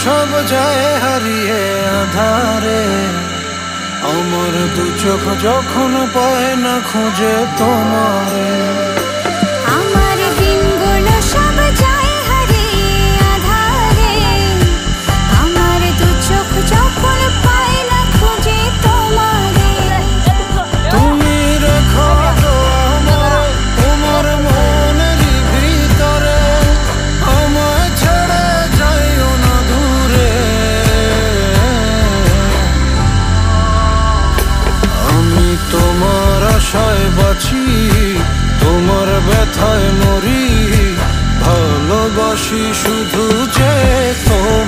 সব যায় হারিয়ে আধারে, আমার দু চোখ যখন পায় না খুঁজে তোমারে। আমার দিনগুলো সব যায় হারিয়ে আঁধারে, আমার দু চোখ যখন পায় না খুঁজে তোমারে। তুমি রেখো তো আমায় তোমার মনেরই ভিতরে, আমায় ছেড়ে যাইও না দূরে। আমি তোমার আশায় বাঁচি, তোমার ব্যথায় মরি, ভালোবাসি শুধু যে তোমার।